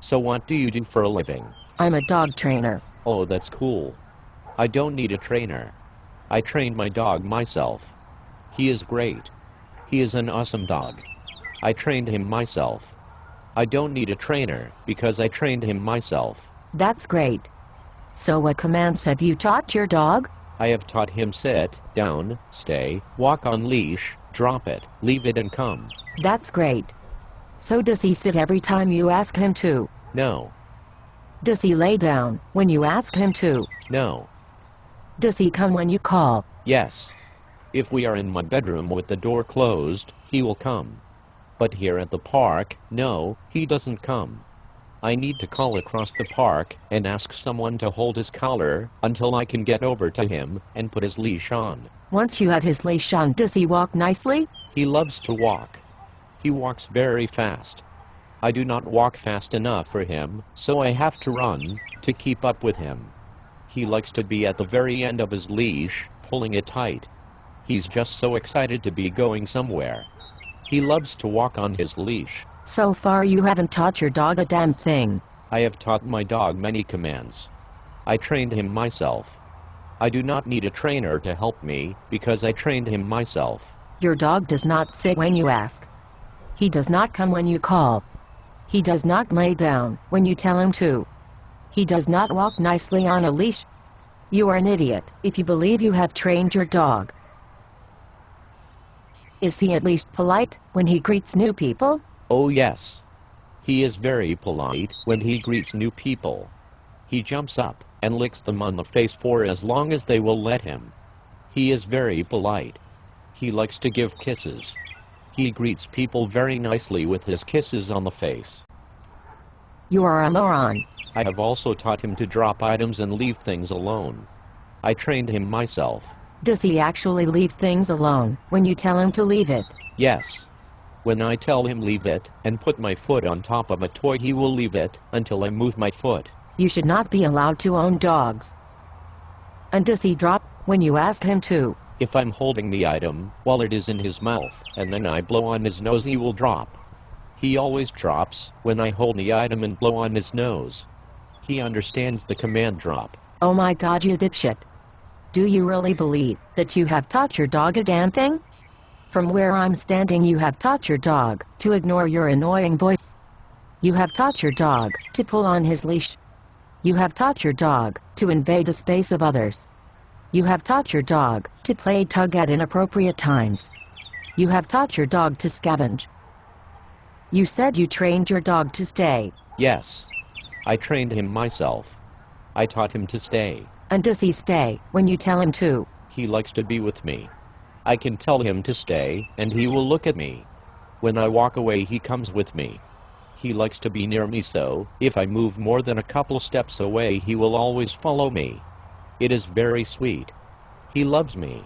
So what do you do for a living? I'm a dog trainer. Oh, that's cool. I don't need a trainer. I trained my dog myself. He is great. He is an awesome dog. I trained him myself. I don't need a trainer because I trained him myself. That's great. So what commands have you taught your dog? I have taught him sit, down, stay, walk on leash, drop it, leave it and come. That's great. So does he sit every time you ask him to? No. Does he lay down when you ask him to? No. Does he come when you call? Yes. If we are in my bedroom with the door closed, he will come. But here at the park, no, he doesn't come. I need to call across the park and ask someone to hold his collar until I can get over to him and put his leash on. Once you have his leash on, does he walk nicely? He loves to walk. He walks very fast. I do not walk fast enough for him, so I have to run to keep up with him. He likes to be at the very end of his leash, pulling it tight. He's just so excited to be going somewhere. He loves to walk on his leash. So far you haven't taught your dog a damn thing. I have taught my dog many commands. I trained him myself. I do not need a trainer to help me because I trained him myself. Your dog does not sit when you ask. He does not come when you call. He does not lay down when you tell him to. He does not walk nicely on a leash. You are an idiot if you believe you have trained your dog. Is he at least polite when he greets new people? Oh yes. He is very polite when he greets new people. He jumps up and licks them on the face for as long as they will let him. He is very polite. He likes to give kisses. He greets people very nicely with his kisses on the face. You are a moron. I have also taught him to drop items and leave things alone. I trained him myself. Does he actually leave things alone when you tell him to leave it? Yes. When I tell him leave it and put my foot on top of a toy, he will leave it until I move my foot. You should not be allowed to own dogs. And does he drop when you ask him to? If I'm holding the item while it is in his mouth and then I blow on his nose, he will drop. He always drops when I hold the item and blow on his nose. He understands the command drop. Oh my God, you dipshit. Do you really believe that you have taught your dog a damn thing? From where I'm standing, you have taught your dog to ignore your annoying voice. You have taught your dog to pull on his leash. You have taught your dog to invade the space of others. You have taught your dog to play tug at inappropriate times. You have taught your dog to scavenge. You said you trained your dog to stay. Yes. I trained him myself. I taught him to stay. And does he stay when you tell him to? He likes to be with me. I can tell him to stay, and he will look at me. When I walk away, he comes with me. He likes to be near me, so if I move more than a couple steps away, he will always follow me. It is very sweet. He loves me.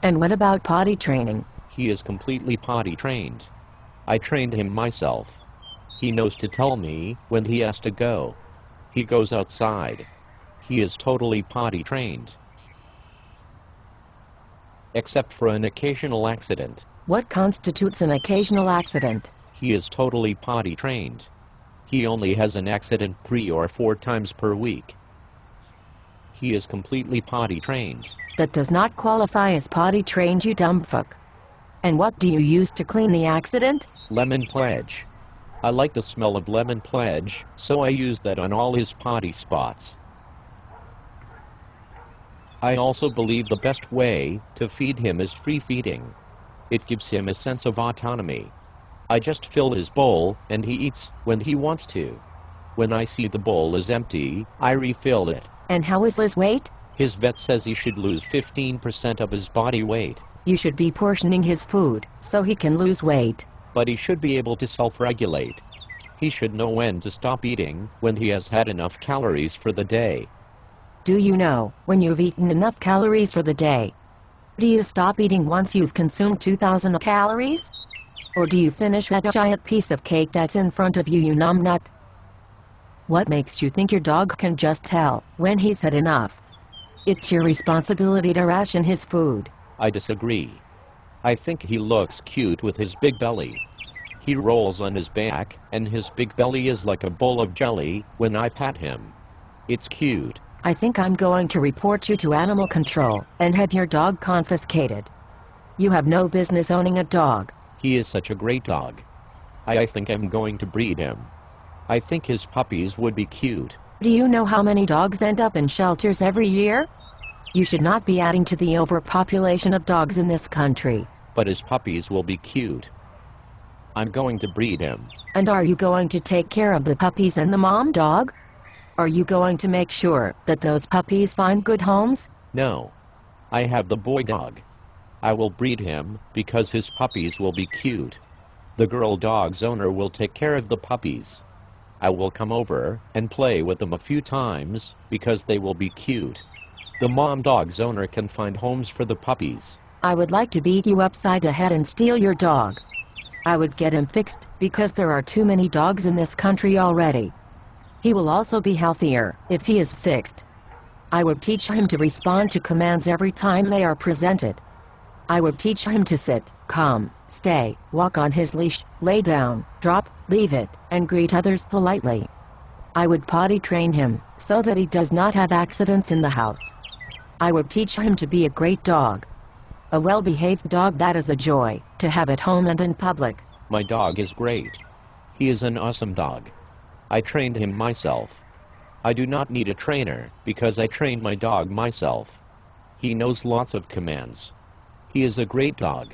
And what about potty training? He is completely potty trained. I trained him myself. He knows to tell me when he has to go. He goes outside. He is totally potty trained. Except for an occasional accident. What constitutes an occasional accident? He is totally potty trained. He only has an accident 3 or 4 times per week. He is completely potty trained. That does not qualify as potty trained, you dumb fuck. And what do you use to clean the accident? Lemon Pledge. I like the smell of Lemon Pledge, so I use that on all his potty spots. I also believe the best way to feed him is free feeding. It gives him a sense of autonomy. I just fill his bowl, and he eats when he wants to. When I see the bowl is empty, I refill it. And how is his weight? His vet says he should lose 15% of his body weight. You should be portioning his food, so he can lose weight. But he should be able to self-regulate. He should know when to stop eating when he has had enough calories for the day. Do you know when you've eaten enough calories for the day? Do you stop eating once you've consumed 2,000 calories? Or do you finish that giant piece of cake that's in front of you, you numbnut? What makes you think your dog can just tell when he's had enough? It's your responsibility to ration his food. I disagree. I think he looks cute with his big belly. He rolls on his back, and his big belly is like a bowl of jelly when I pat him. It's cute. I think I'm going to report you to animal control and have your dog confiscated. You have no business owning a dog. He is such a great dog. I think I'm going to breed him. I think his puppies would be cute. Do you know how many dogs end up in shelters every year? You should not be adding to the overpopulation of dogs in this country. But his puppies will be cute. I'm going to breed him. And are you going to take care of the puppies and the mom dog? Are you going to make sure that those puppies find good homes? No. I have the boy dog. I will breed him because his puppies will be cute. The girl dog's owner will take care of the puppies. I will come over and play with them a few times because they will be cute. The mom dog's owner can find homes for the puppies. I would like to beat you upside the head and steal your dog. I would get him fixed because there are too many dogs in this country already. He will also be healthier if he is fixed. I would teach him to respond to commands every time they are presented. I would teach him to sit, come, stay, walk on his leash, lay down, drop, leave it, and greet others politely. I would potty train him so that he does not have accidents in the house. I would teach him to be a great dog. A well-behaved dog that is a joy to have at home and in public. My dog is great. He is an awesome dog. I trained him myself. I do not need a trainer because I trained my dog myself. He knows lots of commands. He is a great dog.